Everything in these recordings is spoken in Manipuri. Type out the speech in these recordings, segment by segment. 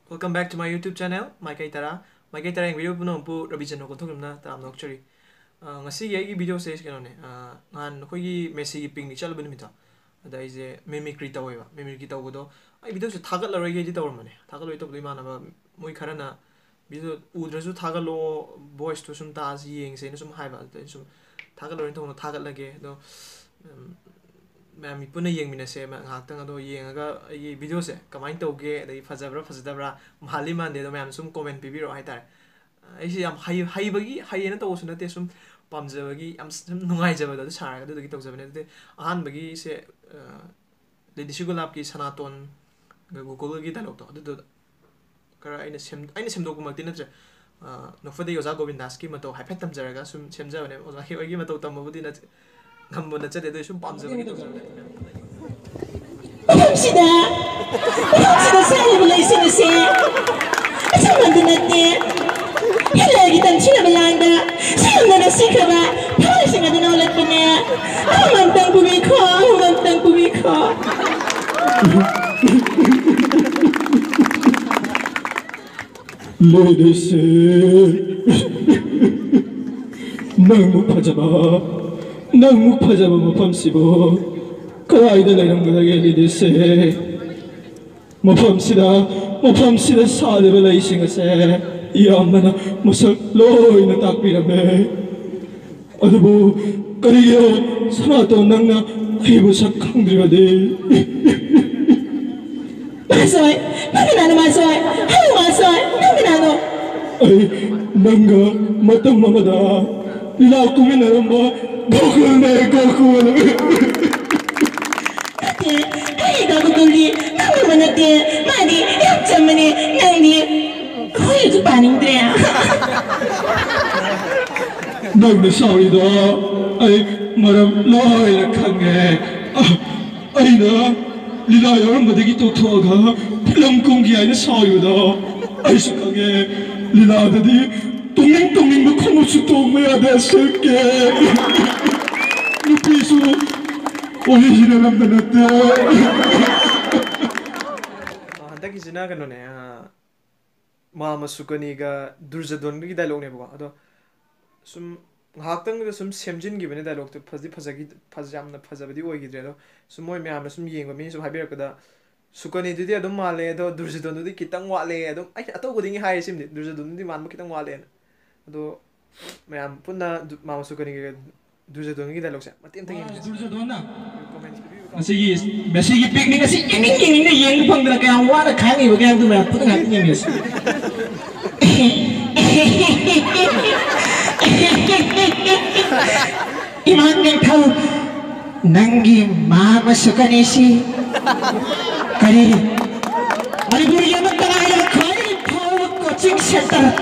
Welcome back to my YouTube channel, Meci Tara. Meci Tara video puno pu revision ko thokna tam nokchari. Ngasi gi video se keno ne. Ngan khoi meci gi ping ni chal bani mita. Ada ise mimicry taweba. Mimicry tawbodo. Ai video se thagal la rege di tawrmane. Thagal loi tawdi mana ba moi kharana video udrasu thagal lo voice to sum ta si yeng se sum hai ba sum thagal loi tawno thagal lage do ma'am पुनः येंगमिनसे ngakhtang ado yengaga ye video se kamain tawge dai phajabra phajadabra mali mande do ma'am sum comment pibiro haitare aisi yam hai bagi hai na taw sunate sum pamjabagi am sum nungai jaba do saraga do gi tawjabane de ahan bagi se le disigulap ki sanaton google gi dialog to do kara aina sem do kumak tin natre no fode yoza govindas ki mato haipet tamjaraga sum semjabane oza hi ogi mato tamabudi na Manbu nachade do sum pamjabagi to Sida saya sini se. Asa mandu natte. Hilagi tan sina balanda. Sina na sikaba. Pala singa dina ulat pina. Mantang pumiko. Ladies, nang pajaba mo pamsibo. Kaya lang mga ladies, mo pamsida sa revelation kasi yaman na masak loy na takpirame. Ano bo, kariyo sa nato nang na hibo sa khngdreda. Masoy, naginano masoy. Hello masoy, naginano. Ay, nangga matang mamada. Ilaw kuminaram ba? Gokul na. Ay, gaguguli. Naku manate. Madi, yung chamani. Nangdi. Hoy, ito paningdrea. Nang sorry do. Ay, maram loy na khangge. Ay na. Lila yaram badagi toktoga. Pilam konggi ay na sorry do. Ay sa khangge. Lila dadi. Tunging mo kumusu tong may adasake. Nupiso. Original ang danate. Handa ki sina kano ne mama sukani ga durjadon gi dialogue ne ba ado sum nghaktang ga sum semjin gi bene dialogue to phajamna phajabadi oi gi dredo sum moi me amna sum yengba mi sum haber kada sukani dudi adum male do durjadon dudi kitang wale adum ai ato goding hai sim durjadon dudi man kitang wale ado me am punna mama sukani ga durjadon gi dialogue sa matim tangi Durjadon na. comments Meci picnic kasi Ini na yung pangdala kaya wala kangi ba kaya dumaya puto natin yung yes. Imang ng tao nanggi mama sukani si kari malibra magtangaya kari tao coaching center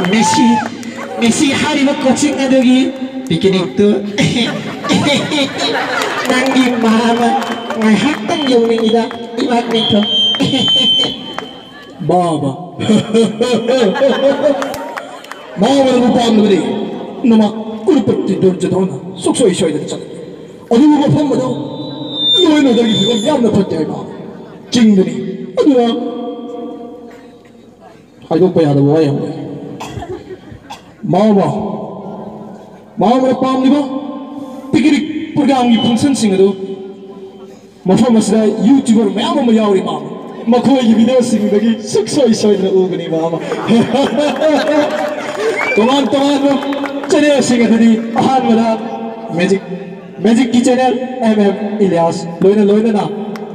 Meci hari mag coaching na dogi picnic to nanggi mama ngay hatang yung nida imang nito Baba. Mama mo pamjabagi. Nama kurupati durjadona. Sukso isyoy na chan. Ano mo pamado? Loy na dagi ko yam na patay ba. Jingdani. Ano na? Hayo pa yada boy. Mama mo pamjaba. Picnic program gi function singado. Mafam asida YouTuber mayam mo yawri mama. Makoy gi video singdagi sukso isyoy na ugani mama. Tuman mo channel singadadi ahan wala magic ki channel Ilyas loina na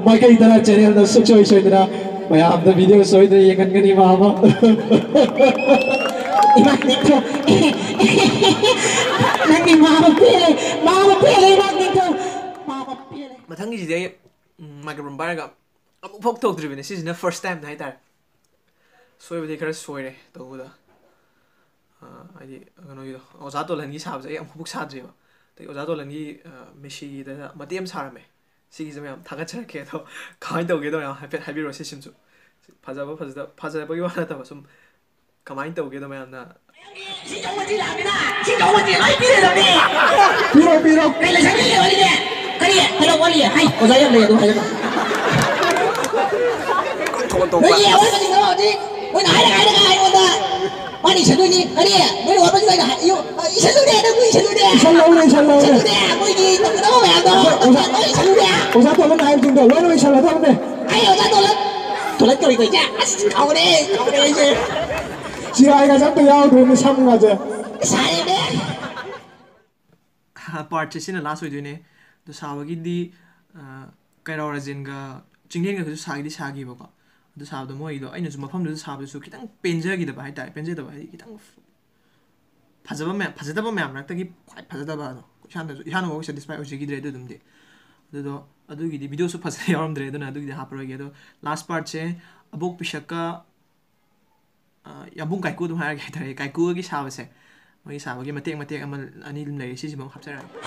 Meci Tara channel na sukso isyoy na mayam da video soy da yengan gani mama. imang nito nanggi mama pili imang nito mama pili mathangi jide microphone baraga amuk phok tok dribene sisina first time na haitar soibadi khara soire tawda ai kano yo oza to langi sabje am buk sadje ba te oza to langi meci da matiem sarame 시기좀 ꯌꯥꯝ ꯊꯥꯒꯠꯆꯔꯛꯀꯦ ꯑꯗꯣ ꯀꯃꯥꯏꯅ ꯇꯧꯒꯦꯗꯣ ꯌꯥꯝ ꯍꯥꯏꯐꯦꯠ ꯍꯥꯏꯕꯤꯔꯣ ꯁꯤꯁꯤꯃꯁꯨ ꯐꯖꯕ ꯐꯖꯕꯒꯤ ꯋꯥ ꯅꯠꯇꯕ ꯁꯨꯝ ꯀꯃꯥꯏꯅ ꯇꯧꯒꯦꯗꯣ ꯃꯌꯥꯝꯅ ꯄꯤꯔꯣ ꯀꯩ ꯂꯩꯁꯥꯕꯤ ꯋꯥꯔꯤꯅꯦ ꯀꯔꯤ ꯍꯥꯏꯔꯛꯑꯣ ꯋꯥꯔꯤ ꯍꯥꯏ ꯑꯣꯖꯥ ꯌꯥꯝ ꯂꯩ ꯑꯗꯨ ꯍꯥꯏꯔꯛꯑꯣ ꯅꯣꯏꯒꯤ ꯑꯋꯥꯠꯄꯁꯤꯡꯗꯣ ꯍꯧꯖꯤꯛ ꯃꯣꯏꯅ ꯍꯥꯏꯔꯒ ꯑꯩꯉꯣꯟꯗ ꯃꯥꯅ 이세돌이 그래 너희 와봐지 말고 이세돌이 너무 이세돌이 이세돌이 뭐이기 너무 왜안돼 너 이세돌이 오사 돌은 나이 중도 왜 이sal라 돌네 아이 여자 돌았죠 이거 이제 가오네 이제 지아이가 잡도 야오 돈이 삼가제 잘했네 पार्ट से लास्ट होने तो साबगी कैराजिनगा चिंगेंग सागी सागीबको साबद मोईदो मफम साबू खित पेंजगीदब है पेंजदब है खित फजदब मैम की खाई फजदब इसानब सेटिस्फाई होजगीद्रे वीडियो फजन याद्रे हापरगे लास्ट पार्ट से अबोक पिशक याबुंग कायकू है कायकू की साबसे ꯃꯣꯏ ꯁꯥꯕꯒꯤ ꯃꯇꯦꯛ ꯑꯃ ꯑꯅꯤ ꯑꯗꯨꯝ ꯂꯩꯔꯤ ꯁꯤꯁꯤꯃ ꯍꯥꯞꯆꯔꯛꯑꯒꯦ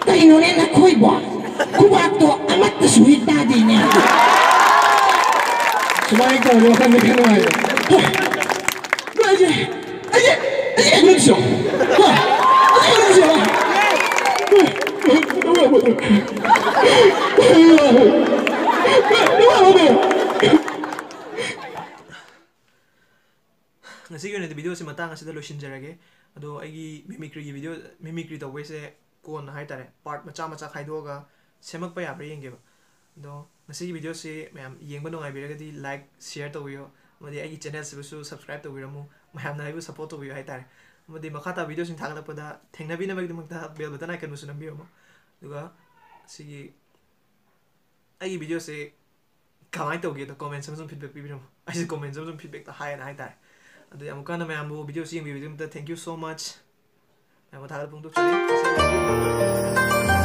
ꯀꯩꯅꯣꯅꯦ ꯅꯈꯣꯏꯕꯣ ꯈꯨꯕꯥꯛꯇꯣ ꯑꯃꯠꯇꯁꯨ ꯍꯦꯛ ꯇꯥꯗꯦꯅꯦ 수많은 거를 어떤 게 가능해요 아직 그렇죠 ngasi yone video se matang asida losinjarage ado aigi mimicry video mimicry to wese kon hai tare part macha khaidoga semak pa yabre yenge ado ngasi video se mayam yengba nongai biragadi like share to yo modi aigi channel se su subscribe to biramu mayam na ibu support to yo hai tare modi makhata video sing thagala pada thengna bi na bagdi makta bel button icon musu nambi mo duga sigi aigi video se kamai to ge to comment some feedback bi biramu ai comment some feedback ta hai na hai tare अदु यामुकाना मैमबु वीडियो सिंग video thank you so much मैं बता रहा हूं तो चलिए